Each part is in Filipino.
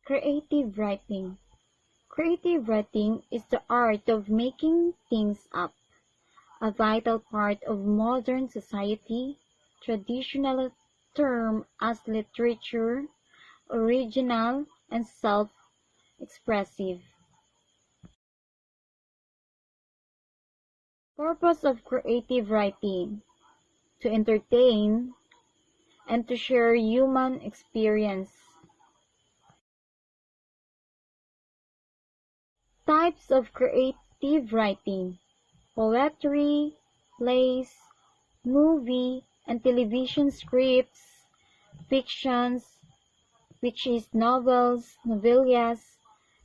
Creative writing. Creative writing is the art of making things up, a vital part of modern society, traditionally termed as literature, original, and self-expressive. Purpose of creative writing: to entertain and to share human experience. Types of creative writing: poetry, plays, movie and television scripts, fictions, which is novels, novellas,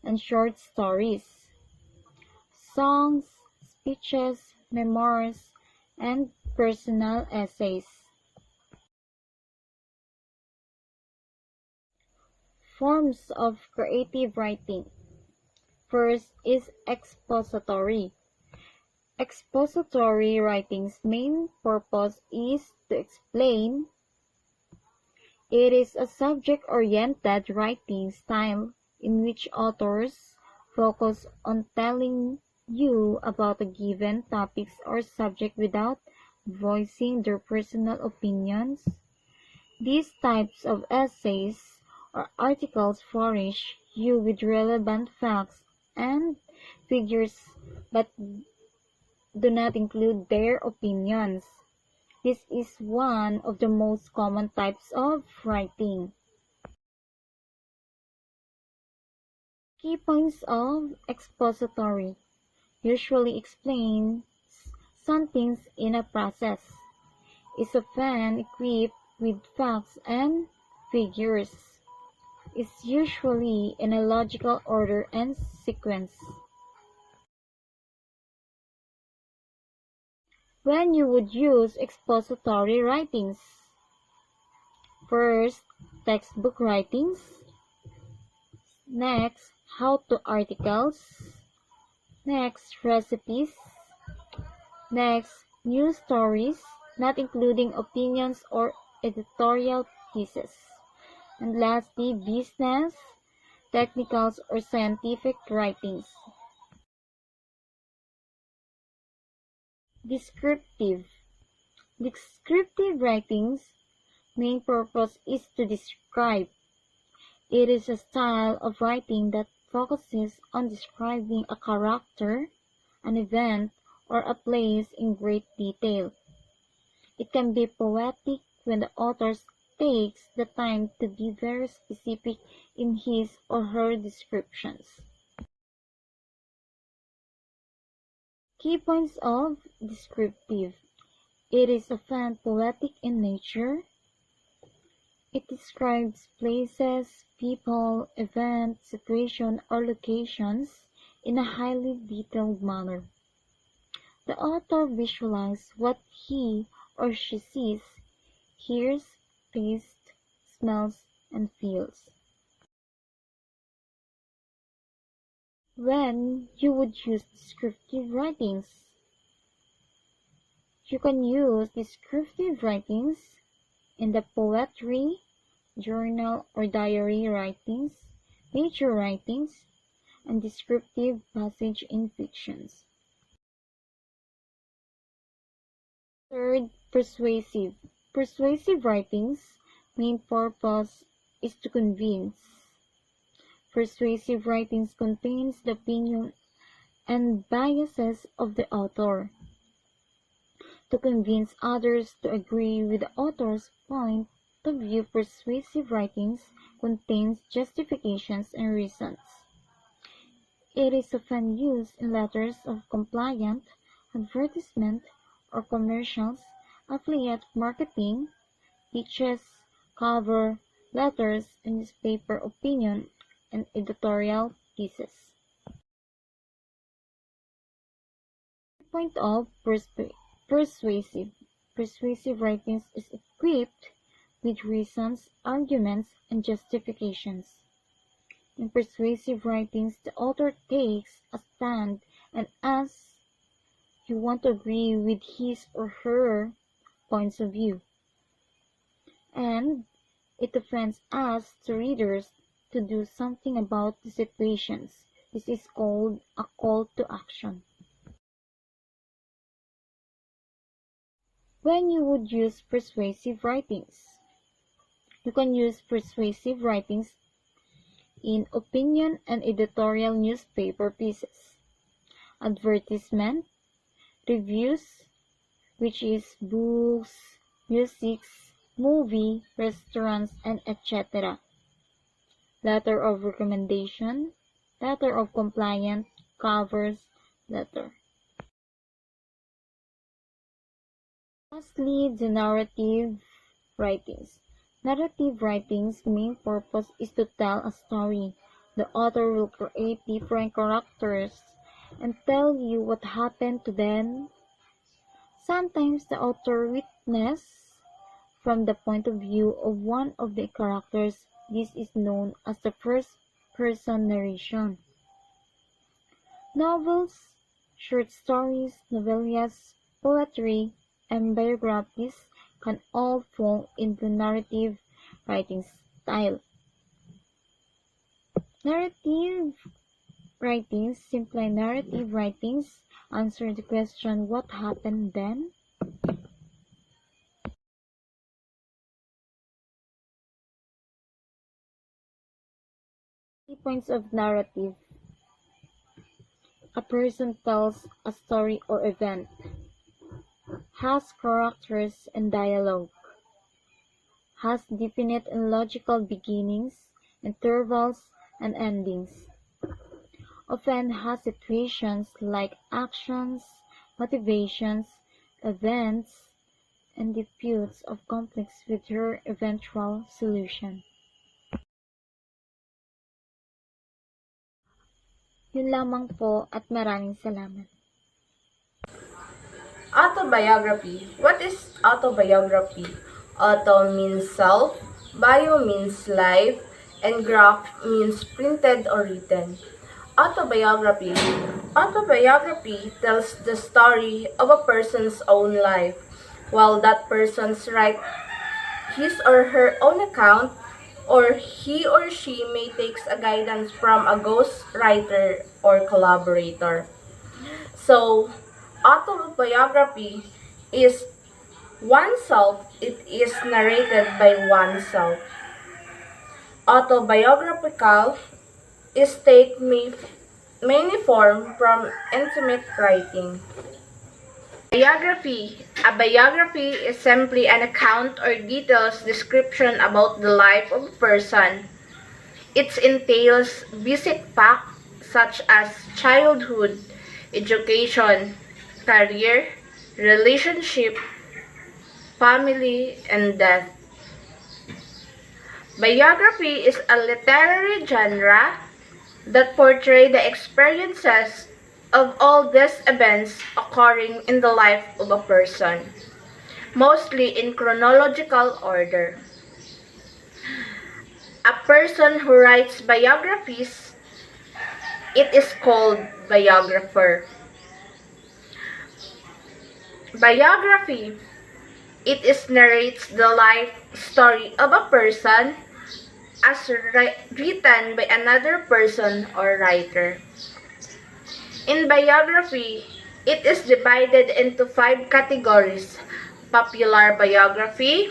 and short stories, songs, speeches, memoirs, and personal essays. Forms of creative writing. First is expository. Expository writing's main purpose is to explain. It is a subject-oriented writing style in which authors focus on telling you about a given topic or subject without voicing their personal opinions. These types of essays or articles furnish you with relevant facts and figures but do not include their opinions. This is one of the most common types of writing. Key points of expository: usually explains something in a process, is often equipped with facts and figures, is usually in a logical order and sequence. When you would use expository writings: first, textbook writings; next, how-to articles; next, recipes; next, news stories, not including opinions or editorial pieces; and lastly, business, technicals, or scientific writings. Descriptive. Descriptive writing's main purpose is to describe. It is a style of writing that focuses on describing a character, an event, or a place in great detail. It can be poetic when the author takes the time to be very specific in his or her descriptions. Key points of descriptive: it is often poetic in nature. It describes places, people, events, situations, or locations in a highly detailed manner. The author visualizes what he or she sees, hears, tastes, smells, and feels. When you would use descriptive writings: you can use descriptive writings in the poetry, journal or diary writings, nature writings, and descriptive passage in fictions. Third, persuasive. Persuasive writing's main purpose is to convince. Persuasive writings contains the opinion and biases of the author. To convince others to agree with the author's point of view, persuasive writings contains justifications and reasons. It is often used in letters of compliance, advertisement, or commercials, affiliate marketing, pitches, cover letters, and newspaper opinion and editorial pieces. Point of persuasive. Persuasive writings is equipped with reasons, arguments, and justifications. In persuasive writings, the author takes a stand and asks you want to agree with his or her points of view. And it often asks the readers to do something about the situations. This is called a call to action. When you would use persuasive writings, you can use persuasive writings in opinion and editorial newspaper pieces, advertisement, reviews, which is books, music, movie, restaurants, and etc. Letter of recommendation, letter of compliance, covers, letter. Lastly, the narrative writings. Narrative writing's main purpose is to tell a story. The author will create different characters and tell you what happened to them. Sometimes the author witnesses from the point of view of one of the characters. This is known as the first-person narration. Novels, short stories, novellas, poetry, and biographies can all fall into narrative writing style. Narrative writings, simply narrative writings, answer the question, what happened then? Key points of narrative. A person tells a story or event, has characters and dialogue, has definite and logical beginnings, intervals, and endings, often has situations like actions, motivations, events, and disputes of conflicts with their eventual solution. Yun lamang po at maraming salamat. Autobiography. What is autobiography? Auto means self, bio means life, and graph means printed or written. Autobiography. Autobiography tells the story of a person's own life, while that person's write his or her own account, or he or she may take a guidance from a ghost writer or collaborator. So, autobiography is oneself, it is narrated by oneself. Autobiographical state may mainly form from intimate writing. Biography. A biography is simply an account or details description about the life of a person. It entails basic facts such as childhood, education, career, relationship, family, and death. Biography is a literary genre that portrays the experiences of all these events occurring in the life of a person, mostly in chronological order. A person who writes biographies, it is called biographer. Biography, it is narrates the life story of a person as written by another person or writer. In biography, it is divided into 5 categories: popular biography,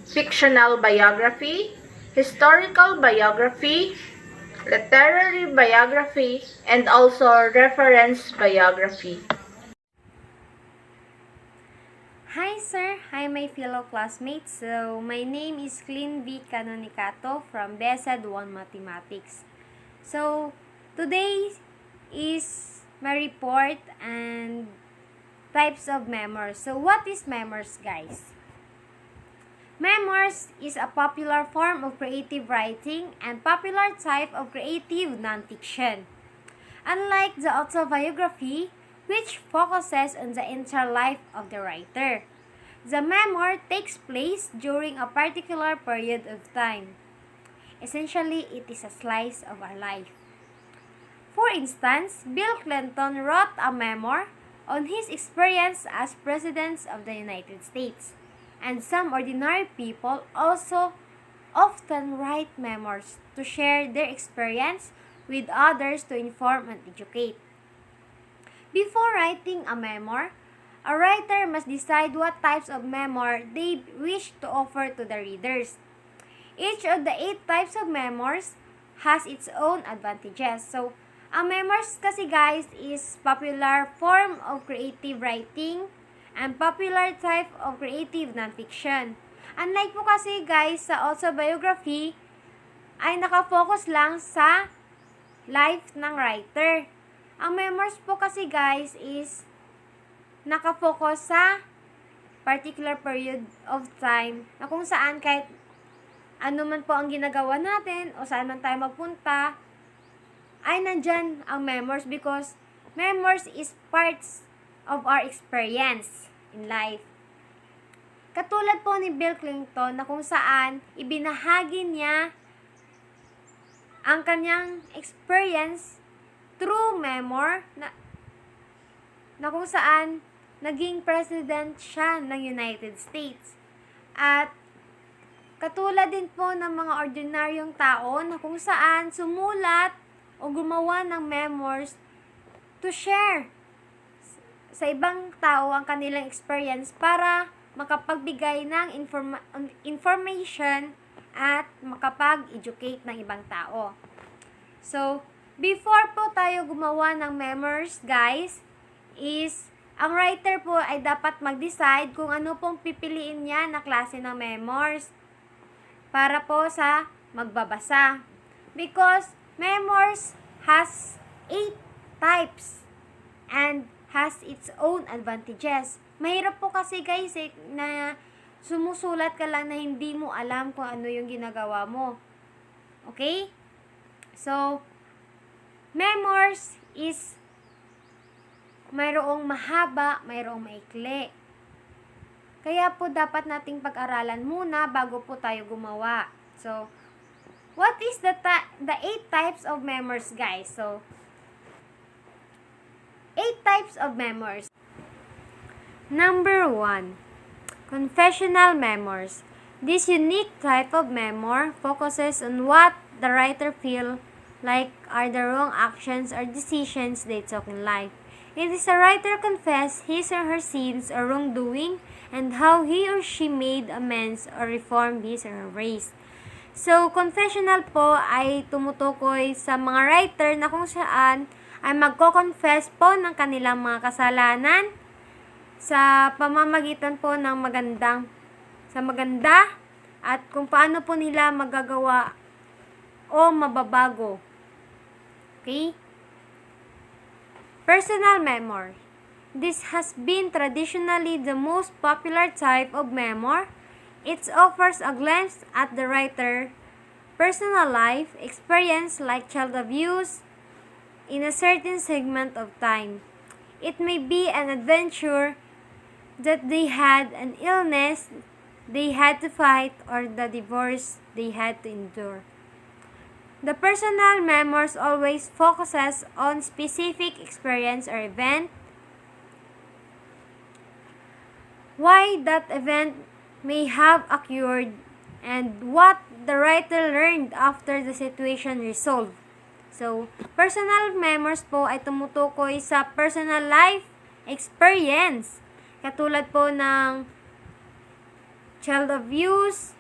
fictional biography, historical biography, literary biography, and also reference biography. Hi sir, hi my fellow classmates. So my name is Clin V. Canonicato from BESED 1 Mathematics. So today is my report and types of memoirs. So what is memoirs, guys? Memoirs is a popular form of creative writing and popular type of creative nonfiction. Unlike the autobiography, which focuses on the entire life of the writer, the memoir takes place during a particular period of time. Essentially, it is a slice of our life. For instance, Bill Clinton wrote a memoir on his experience as President of the United States, and some ordinary people also often write memoirs to share their experience with others to inform and educate. Before writing a memoir, a writer must decide what types of memoir they wish to offer to the readers. Each of the 8 types of memoirs has its own advantages. So, ang memoirs kasi guys is popular form of creative writing and popular type of creative nonfiction. Unlike po kasi guys sa autobiography ay nakafocus lang sa life ng writer. Ang memoirs po kasi guys is nakafocus sa particular period of time na kung saan kahit ano man po ang ginagawa natin o saan man tayo magpunta, ay nandyan ang memoirs because memoirs is parts of our experience in life. Katulad po ni Bill Clinton na kung saan ibinahagi niya ang kanyang experience through memoir na kung saan naging president siya ng United States. At katulad din po ng mga ordinaryong tao na kung saan sumulat o gumawa ng memoirs to share sa ibang tao ang kanilang experience para makapagbigay ng information at makapag-educate ng ibang tao. So, before po tayo gumawa ng memoirs, guys, is ang writer po ay dapat mag-decide kung ano pong pipiliin niya na klase ng memoirs para po sa magbabasa. Because memoirs has 8 types and has its own advantages. Mahirap po kasi guys na sumusulat ka lang na hindi mo alam kung ano yung ginagawa mo. Okay? So, memoirs is mayroong mahaba, mayroong maikli. Kaya po dapat nating pag-aralan muna bago po tayo gumawa. So, what is the 8 types of memoirs, guys? So, 8 types of memoirs. Number 1, confessional memoirs. This unique type of memoir focuses on what the writer feels like are the wrong actions or decisions they took in life. It is a writer confess his or her sins or wrongdoing and how he or she made amends or reformed his or her ways. So, confessional po ay tumutukoy sa mga writer na kung saan ay magko-confess po ng kanilang mga kasalanan sa pamamagitan po ng maganda at kung paano po nila magagawa o mababago. Okay? Personal memoir. This has been traditionally the most popular type of memoir. It offers a glimpse at the writer's personal life experience like child abuse in a certain segment of time. It may be an adventure that they had an illness they had to fight or the divorce they had to endure. The personal memoirs always focuses on specific experience or event, why that event may have occurred, and what the writer learned after the situation resolved. So, personal memoirs po ay tumutukoy sa personal life experience. Katulad po ng child abuse,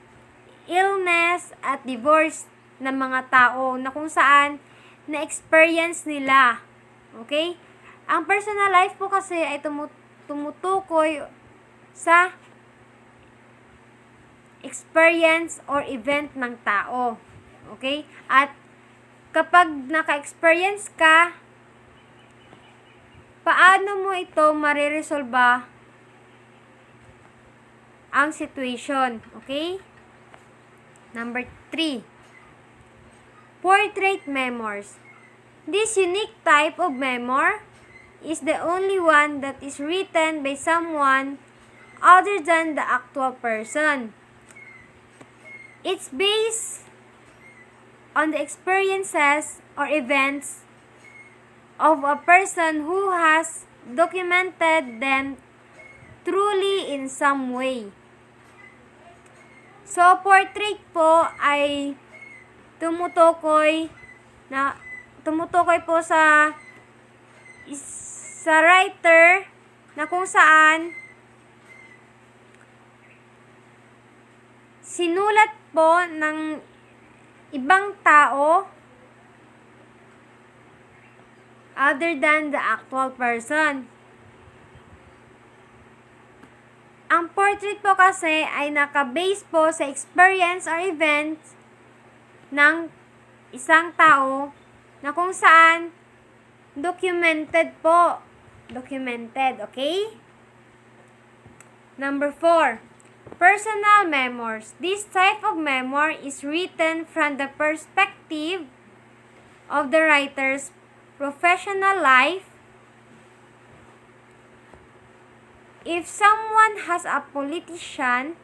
illness, at divorce ng mga tao na kung saan na-experience nila. Okay? Ang personal life po kasi ay tumutukoy sa experience or event ng tao. Okay? At kapag naka-experience ka, paano mo ito mariresolba ang situation? Okay? Number 3. Portrait memoirs. This unique type of memoir is the only one that is written by someone other than the actual person. It's based on the experiences or events of a person who has documented them truly in some way. So, portrait po ay tumutukoy po sa writer na kung saan sinulat po ng ibang tao other than the actual person. Ang portrait po kasi ay naka-base po sa experience or events ng isang tao na kung saan documented po. Documented, okay? Number 4, personal memoirs. This type of memoir is written from the perspective of the writer's professional life. If someone has a politician,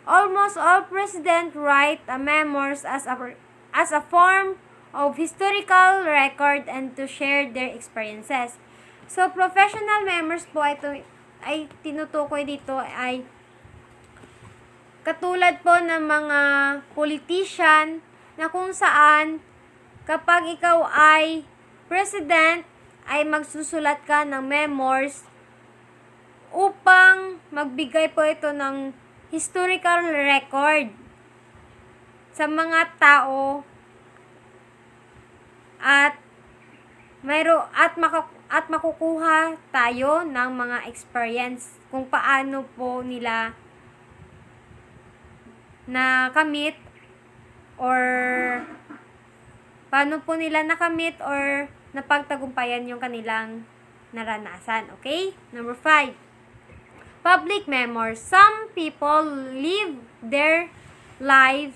almost all presidents write a memoirs as a form of historical record and to share their experiences. So, professional memoirs po ay tinutukoy dito ay katulad po ng mga politician na kung saan kapag ikaw ay president ay magsusulat ka ng memoirs upang magbigay po ito ng historical record sa mga tao at makukuha tayo ng mga experience kung paano po nila nakamit or napagtagumpayan yung kanilang naranasan. Okay? Number 5. Public memoirs. Some people live their lives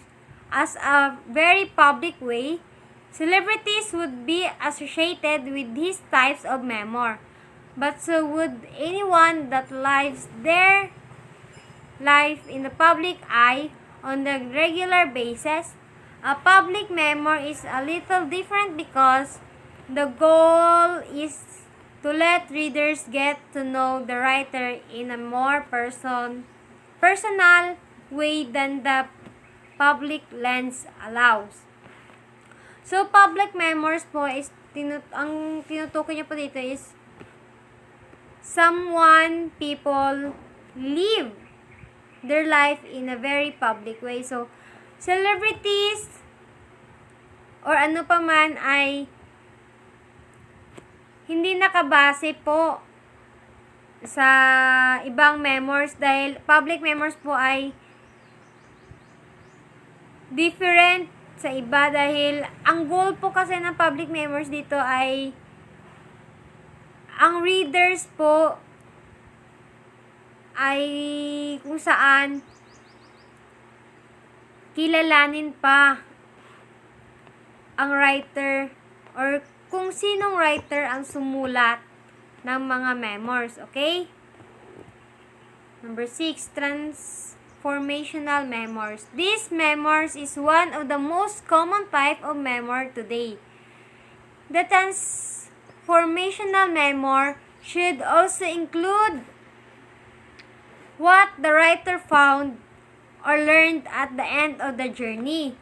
as a very public way. Celebrities would be associated with these types of memoir, but so would anyone that lives their life in the public eye on a regular basis. A public memoir is a little different because the goal is to let readers get to know the writer in a more personal way than the public lens allows. So, public memoirs po is, ang tinutukoy niya po dito is people live their life in a very public way. So, celebrities or ano pa man ay hindi nakabase po sa ibang memoirs dahil public memoirs po ay different sa iba dahil ang goal po kasi ng public memoirs dito ay ang readers po ay kung saan kilalanin pa ang writer or kung sinong writer ang sumulat ng mga memoirs, okay? Number 6, transformational memoirs. These memoirs is one of the most common type of memoir today. The transformational memoir should also include what the writer found or learned at the end of the journey.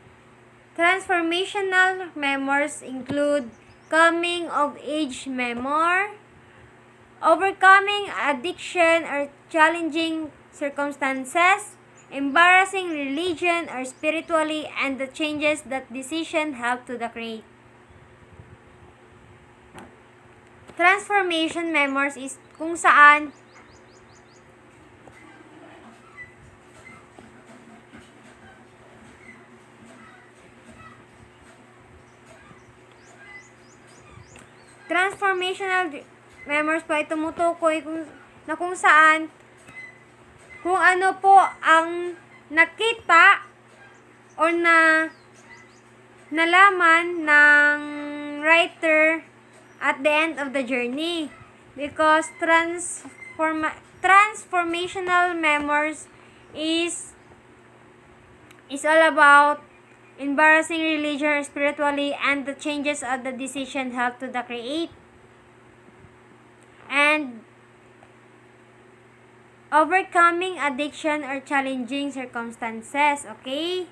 Transformational memoirs include coming of age memoir, overcoming addiction or challenging circumstances, embarrassing religion or spiritually, and the changes that decision help to the create. Transformation memoirs is kung saan transformational memoirs po ay tumutukoy kung saan kung ano po ang nakita or nalaman ng writer at the end of the journey because transformational memoirs is all about embarrassing religion spiritually and the changes of the decision help to the create. And overcoming addiction or challenging circumstances. Okay?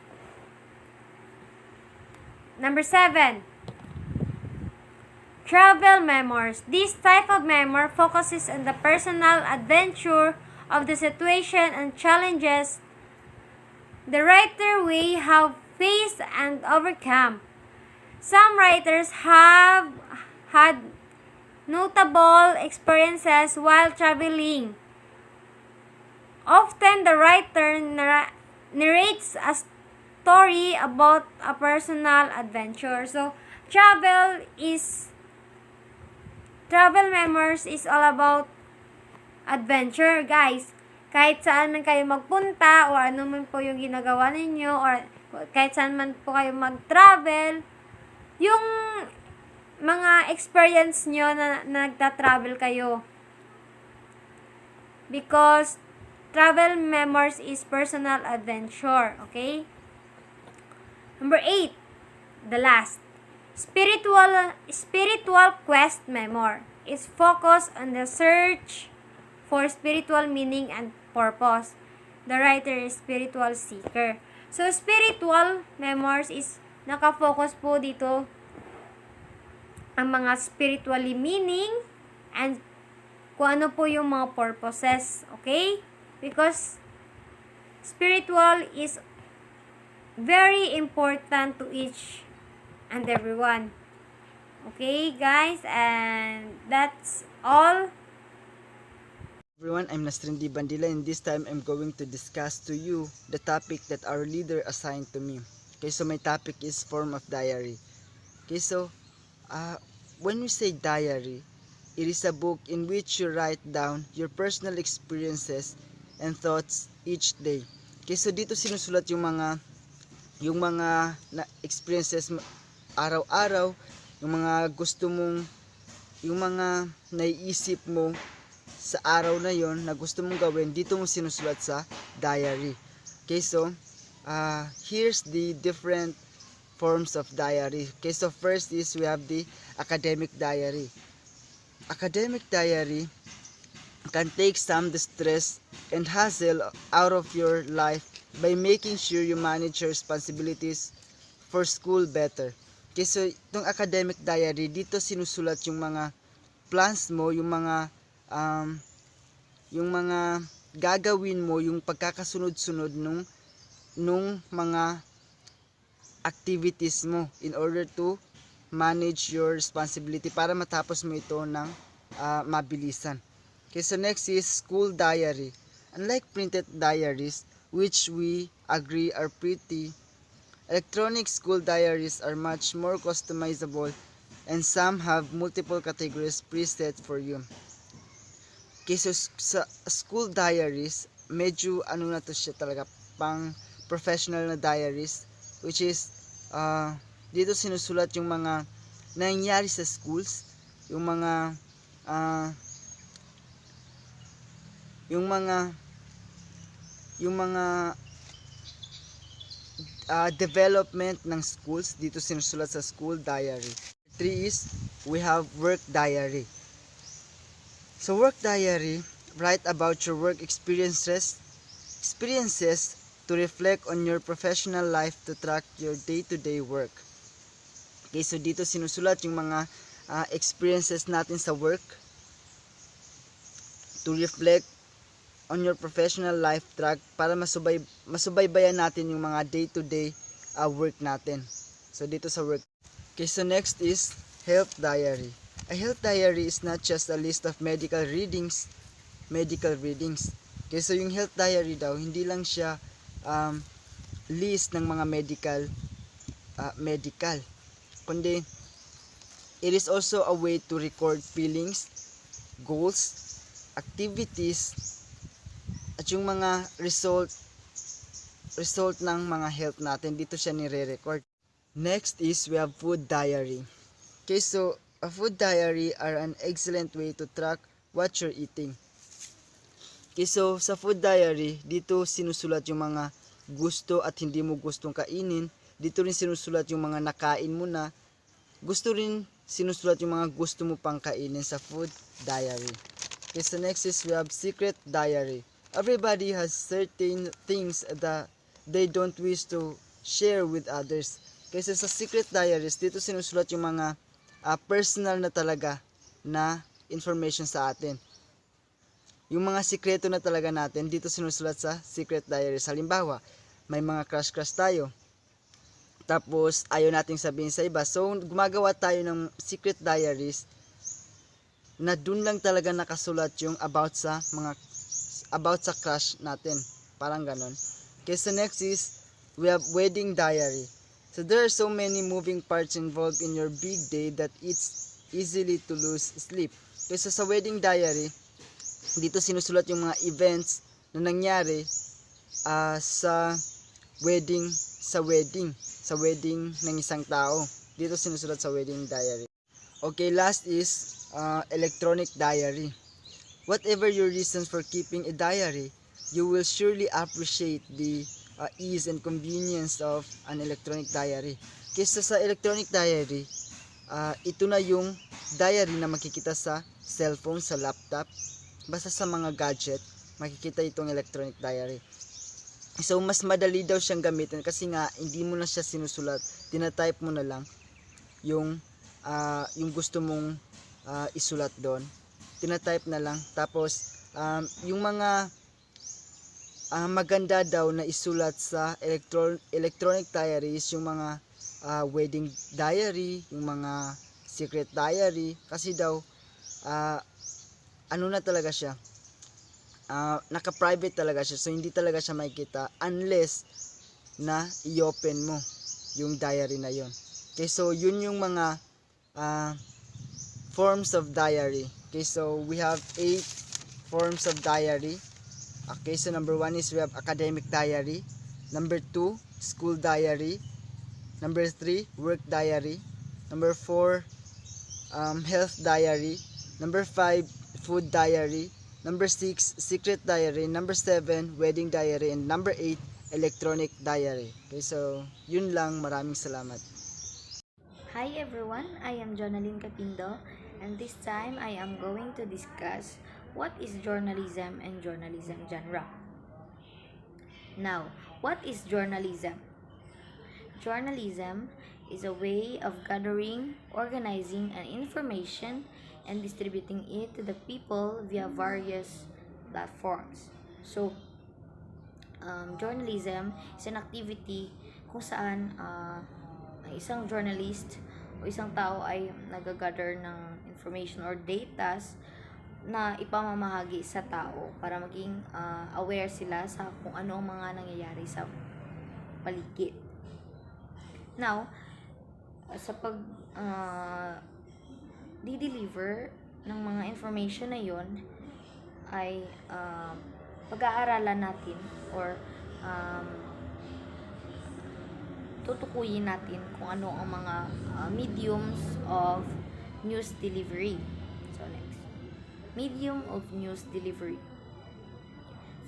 Number 7, travel memoirs. This type of memoir focuses on the personal adventure of the situation and challenges the writer may have faced and overcome. Some writers have had notable experiences while traveling. Often the writer narrates a story about a personal adventure. So, travel memoirs is all about adventure, guys. Kahit saan man kayo magpunta o ano man po yung ginagawa ninyo or kahit saan man po kayo mag-travel, yung mga experience nyo na nagta-travel kayo. Because travel memoirs is personal adventure, okay? Number 8, the last. Spiritual quest memoir is focused on the search for spiritual meaning and purpose. The writer is spiritual seeker. So, spiritual memoirs is nakafocus po dito ang mga spiritually meaning and kung ano po yung mga purposes. Okay? Because spiritual is very important to each and everyone. Okay, guys? And that's all. Everyone, I'm Nastrindi Bandila, and this time I'm going to discuss to you the topic that our leader assigned to me. Okay, so my topic is form of diary. Okay, so when we say diary, it is a book in which you write down your personal experiences and thoughts each day. Okay, so dito sinusulat yung mga experiences araw-araw, yung mga gusto mong, yung mga naiisip mo sa araw na yon na gusto mong gawin, dito mo sinusulat sa diary. Okay, so here's the different forms of diary. Okay, so first is we have the academic diary. Academic diary can take some distress and hassle out of your life by making sure you manage your responsibilities for school better. Okay, so itong academic diary, dito sinusulat yung mga plans mo, yung mga gagawin mo, yung pagkakasunod-sunod nung mga activities mo in order to manage your responsibility para matapos mo ito ng mabilisan. Okay, so next is school diary. Unlike printed diaries, which we agree are pretty, electronic school diaries are much more customizable and some have multiple categories preset for you. Okay, so sa school diaries, medyo ano na to siya talaga, pang professional na diaries, which is dito sinusulat yung mga nangyayari sa schools, yung mga development ng schools, dito sinusulat sa school diary. 3 is we have work diary. So work diary, write about your work experiences to reflect on your professional life to track your day-to-day work. Okay, so dito sinusulat yung mga experiences natin sa work to reflect on your professional life track para masubaybayan natin yung mga day-to-day work natin. So dito sa work. Okay, so next is health diary. A health diary is not just a list of medical readings. Okay, so yung health diary daw, hindi lang siya list ng mga medical, kundi it is also a way to record feelings, goals, activities, at yung mga result ng mga health natin. Dito siya nire-record. Next is we have food diary. Okay, so a food diary are an excellent way to track what you're eating. Okay, so sa food diary, dito sinusulat yung mga gusto at hindi mo gustong kainin. Dito rin sinusulat yung mga nakain mo na. Gusto rin sinusulat yung mga gusto mo pang kainin sa food diary. Okay, so next is we have secret diary. everybody has certain things that they don't wish to share with others. Kasi sa secret diaries, dito sinusulat yung mga personal na talaga na information sa atin. Yung mga sikreto na talaga natin, dito sinusulat sa secret diaries. Halimbawa, may mga crush-crush tayo. Tapos, ayaw nating sabihin sa iba. So, gumagawa tayo ng secret diaries na dun lang talaga nakasulat yung about sa crush natin. Parang ganon. Okay, so next is, we have wedding diary. So, there are so many moving parts involved in your big day that it's easily to lose sleep. Kasi sa wedding diary, dito sinusulat yung mga events na nangyari sa wedding ng isang tao. Dito sinusulat sa wedding diary. Okay, last is electronic diary. Whatever your reasons for keeping a diary, you will surely appreciate the ease and convenience of an electronic diary. Kesa sa electronic diary, ito na yung diary na makikita sa cellphone, sa laptop, basta sa mga gadget, makikita itong electronic diary. So, mas madali daw siyang gamitin kasi nga, hindi mo na siya sinusulat. Tinatype mo na lang yung gusto mong isulat doon. Tinatype na lang. Tapos, yung mga maganda daw na isulat sa electronic diary is yung mga wedding diary, yung mga secret diary. Kasi daw, ano na talaga siya, naka-private talaga siya, so hindi talaga siya makikita unless na i-open mo yung diary na yon. Okay, so yun yung mga forms of diary. Okay, so we have 8 forms of diary. Okay, so number 1 is we have academic diary, number 2 school diary, number 3 work diary, number 4 health diary, number 5 food diary, number 6 secret diary, number 7 wedding diary, and number 8 electronic diary. Okay, so yun lang, maraming salamat. Hi everyone, I am Jonalyn Capindo, and this time I am going to discuss what is journalism and journalism genre. Now, what is journalism? Journalism is a way of gathering, organizing, and information and distributing it to the people via various platforms. So, journalism is an activity kung saan isang journalist o isang tao ay nag-gather ng information or data na ipamamahagi sa tao para maging aware sila sa kung ano ang mga nangyayari sa paligid. Now, sa pag di-deliver ng mga information na yon ay pag-aaralan natin or tutukuyin natin kung ano ang mga mediums of news delivery. So next, medium of news delivery.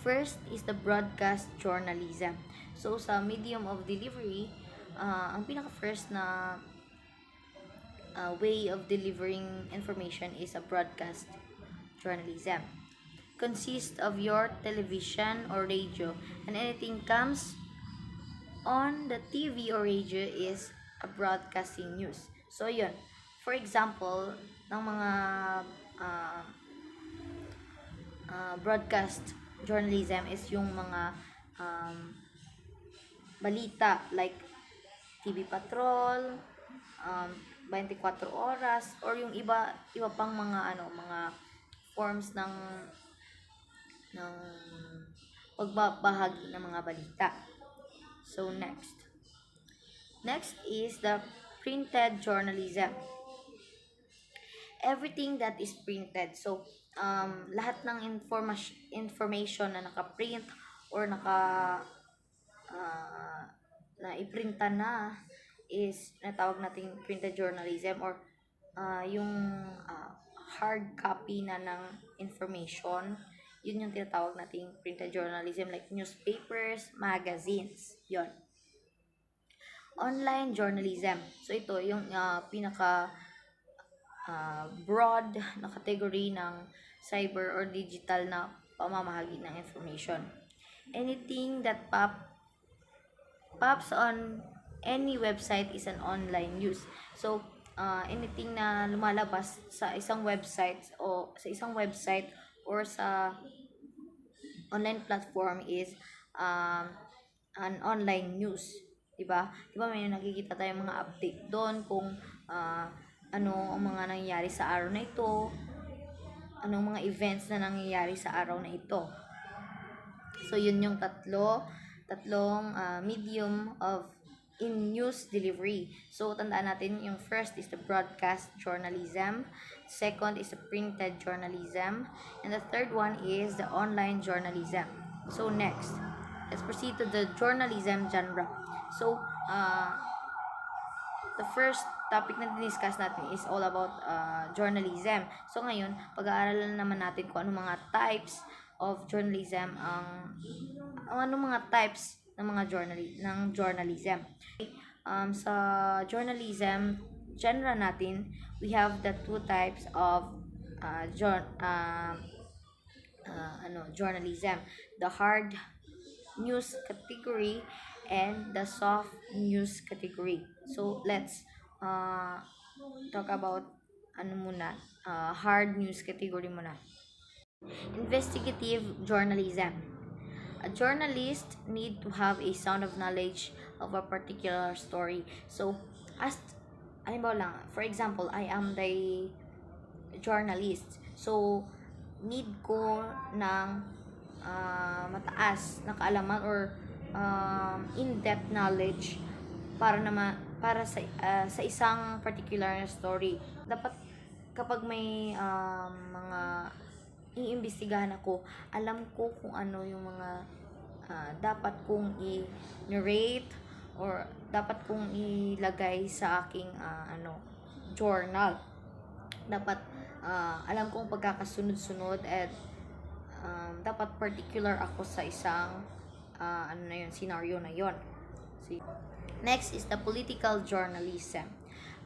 First is the broadcast journalism. So sa medium of delivery, ang pinaka-first na way of delivering information is a broadcast journalism. Consists of your television or radio, and anything comes on the TV or radio is a broadcasting news. So yun, for example, ng mga broadcast journalism is yung mga balita like TV Patrol, 24 oras, or yung iba pang mga mga forms ng pagbabahagi ng mga balita. So next is the printed journalism. Everything that is printed. So lahat ng information na naka-print or na iprinta na is natawag nating printed journalism, or yung hard copy na ng information, yun yung tinatawag nating printed journalism, like newspapers, magazines, yon. Online journalism. So ito yung pinaka broad na category ng cyber or digital na pamamahagi ng information. Anything that pops on any website is an online news. So, anything na lumalabas sa isang website or sa online platform is um, an online news. Diba? Diba may nakikita tayong mga update doon kung ano ang mga nangyayari sa araw na ito, anong mga events na nangyayari sa araw na ito. So, yun yung tatlong medium of in news delivery. So, tandaan natin, yung first is the broadcast journalism, second is the printed journalism, and the third one is the online journalism. So, next, let's proceed to the journalism genre. So, the first topic na diniscuss natin is all about journalism. So, ngayon, pag-aaralan naman natin kung ano mga types of journalism ano mga types ng journalism. Sa journalism genre natin, we have the two types of journalism, the hard news category and the soft news category. So let's talk about hard news category muna. Investigative journalism. A journalist need to have a sound of knowledge of a particular story. So, halimbawa lang, for example, I am the journalist. So, need ko ng mataas na kaalaman or in-depth knowledge para sa isang particular story. Dapat kapag may mga iimbestigahan ako, alam ko kung ano yung mga dapat kong i-narrate or dapat kong ilagay sa aking journal. Dapat alam kong pagkakasunod-sunod at dapat particular ako sa isang scenario na yon. So, next is the political journalism.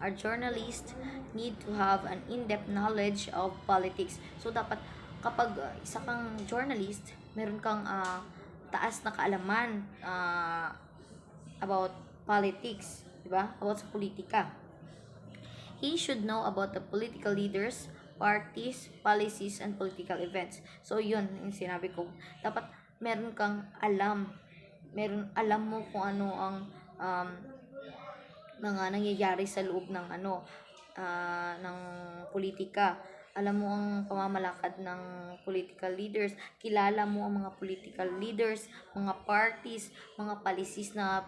Our journalists need to have an in-depth knowledge of politics. So, dapat kapag isa kang journalist, meron kang taas na kaalaman about politics, diba? About sa politika. He should know about the political leaders, parties, policies, and political events. So, yun yung sinabi ko. Dapat meron kang alam. Alam mo kung ano ang mga nangyayari sa loob ng ng politika. Alam mo ang pamamalakad ng political leaders, kilala mo ang mga political leaders, mga parties, mga policies na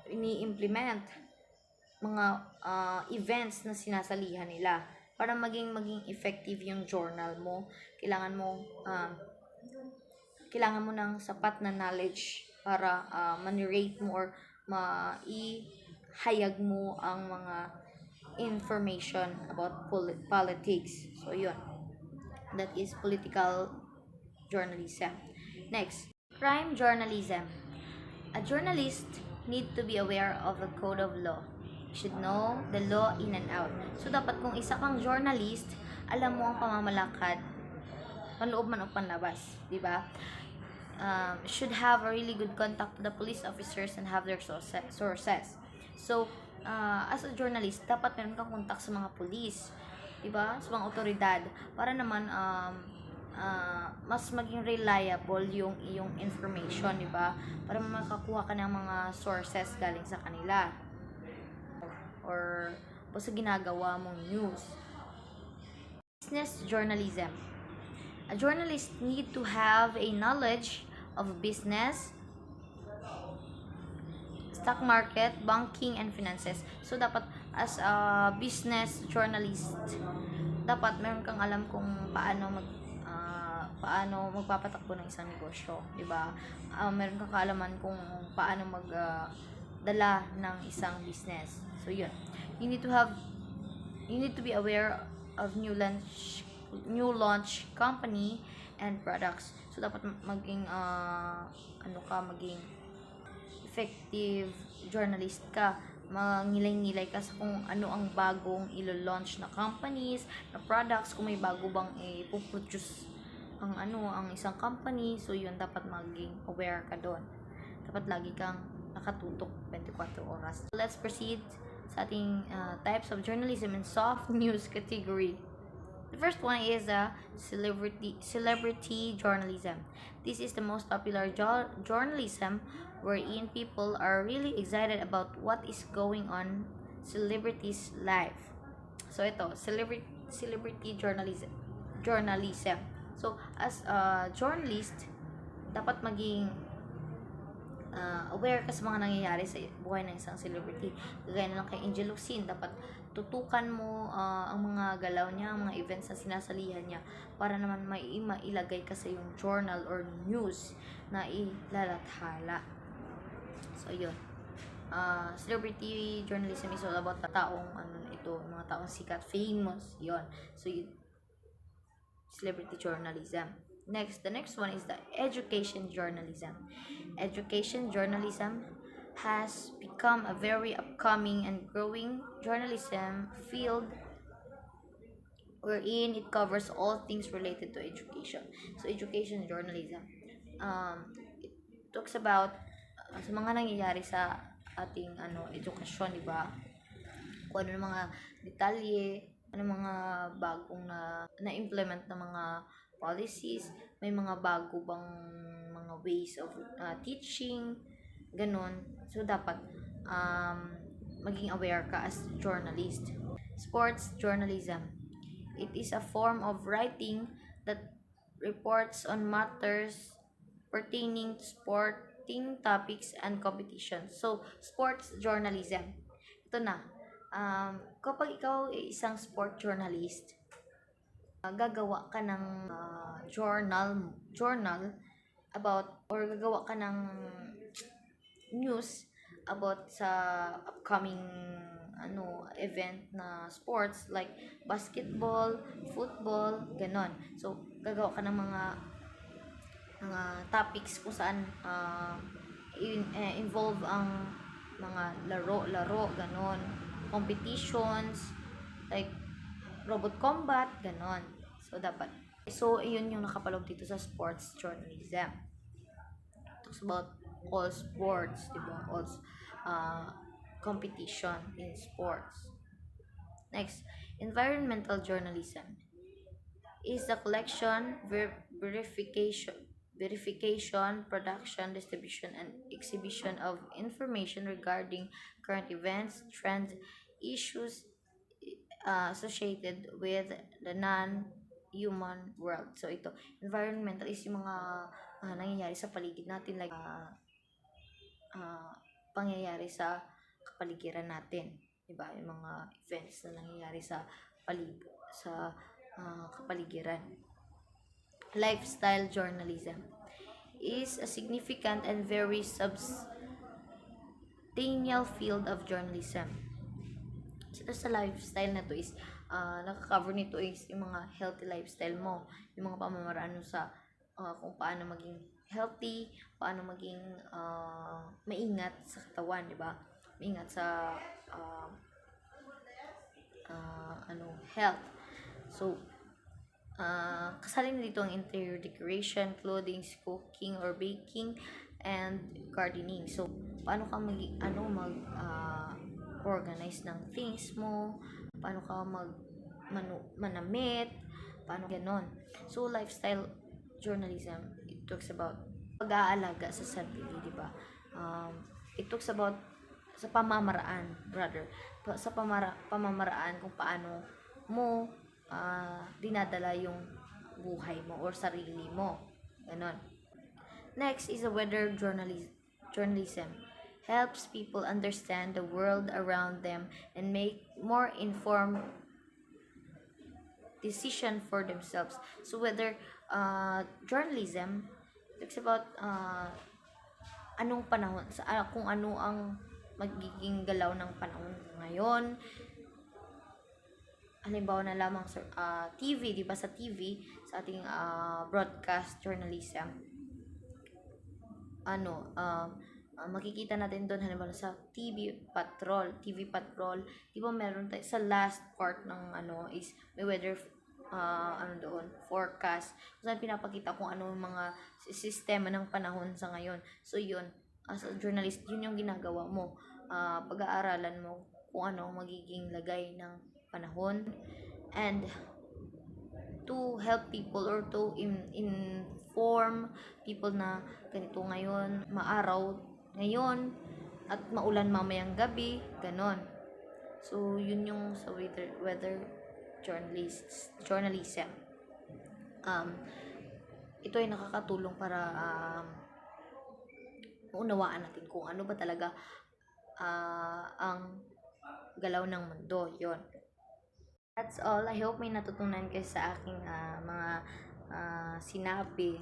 ini-implement, mga events na sinasalihan nila. Para maging effective yung journal mo, kailangan mo ng sapat na knowledge para manirate mo or maihayag mo ang mga information about politics. So, yun. That is political journalism. Next, crime journalism. A journalist need to be aware of the code of law. You should know the law in and out. So, dapat kung isa kang journalist, alam mo ang pamamalakad, panloob man o panlabas. Diba? Should have a really good contact to the police officers and have their sources. So, as a journalist, dapat meron kang kontak sa mga police, diba? Sa mga otoridad, para naman mas maging reliable yung iyong information, diba? Para makakuha ka ng mga sources galing sa kanila or sa ginagawa mong news. Business journalism. A journalist need to have a knowledge of business, stock market, banking, and finances. So, dapat as a business journalist, dapat meron kang alam kung paano magpapatakbo ng isang negosyo, di ba? Meron kang kaalaman kung paano magdala ng isang business. So, yun. You need to be aware of new launch company and products. So, dapat maging maging effective journalist ka. Mangilay-ngilay ka sa kung ano ang bagong ilo-launch na companies, na products, kung may bago bang ipoproduce ang isang company. So yun, dapat maging aware ka doon. Dapat lagi kang nakatutok 24 oras. So let's proceed sa ating types of journalism and soft news category. The first one is celebrity journalism. This is the most popular journalism wherein people are really excited about what is going on celebrities' life. So ito, celebrity journalism. So as a journalist, dapat maging aware ka sa mga nangyayari sa buhay ng isang celebrity. Gaya na lang kay Angel Locsin, dapat tutukan mo ang mga galaw niya, ang mga events na sinasalihan niya para naman mailagay ka sa yung journal or news na ilalathala. So yun. Celebrity journalism is all about taong mga taong sikat, famous, yun. So yun, celebrity journalism. The next one is the education journalism. Education journalism has become a very upcoming and growing journalism field wherein it covers all things related to education. So education journalism, it talks about sa mga nangyayari sa ating edukasyon, di ba? Kung ano ng mga detalye, ano mga bagong na-implement na mga policies, may mga bago bang mga ways of teaching, ganun. So, dapat maging aware ka as journalist. Sports journalism. It is a form of writing that reports on matters pertaining to sporting topics and competitions. So, sports journalism. Ito na. Kapag ikaw ay isang sport journalist, gagawa ka ng journal about, or gagawa ka ng news about sa upcoming event na sports like basketball, football, ganon. So gagawa ka ng mga topics kung saan involve ang mga laro, ganon, competitions like robot combat, ganon. So yun yung nakapalog dito sa sports journalism. Talks about all sports, diba? All competition in sports. Next, environmental journalism is the collection, verification, production, distribution, and exhibition of information regarding current events, trends, issues associated with the non-human world. So ito, environmental is yung mga nangyayari sa paligid natin, like pangyayari sa kapaligiran natin, diba? Yung mga events na nangyayari sa kapaligiran. Lifestyle journalism is a significant and very substantial field of journalism. So, sa lifestyle na to is nakakover nito is yung mga healthy lifestyle mo, yung mga pamamaraan mo sa kung paano maging healthy, paano maging maingat sa katawan, di ba? Maingat sa health. So kasali na dito ang interior decoration, clothing, cooking or baking, and gardening. So paano ka organize ng things mo, paano ka manamit, paano ganon. So lifestyle journalism, it talks about pag-aalaga sa sarili, di ba? It talks about sa pamamaraan, sa pamamaraan kung paano mo dinadala yung buhay mo or sarili mo, ganon. Next is a weather journalism. Helps people understand the world around them and make more informed decision for themselves. So weather journalism talks about anong panahon, kung ano ang magiging galaw ng panahon ngayon. Halimbawa na lamang sa TV, di ba, sa TV, sa ating broadcast journalism, makikita natin doon halimbawa sa TV Patrol, di ba meron tayo sa last part ng is may weather forecast. Kung saan pinapakita kung ano yung mga sistema ng panahon sa ngayon. So yun, as a journalist, yun yung ginagawa mo. Pag-aaralan mo kung ano ang magiging lagay ng panahon, and to help people or to inform people na ganito ngayon, maaraw ngayon at maulan mamayang gabi, ganon. So yun yung sa weather journalism. Ito ay nakakatulong para maunawaan natin kung ano ba talaga ang galaw ng mundo. Yon. That's all. I hope may natutunan kayo sa aking mga sinabi.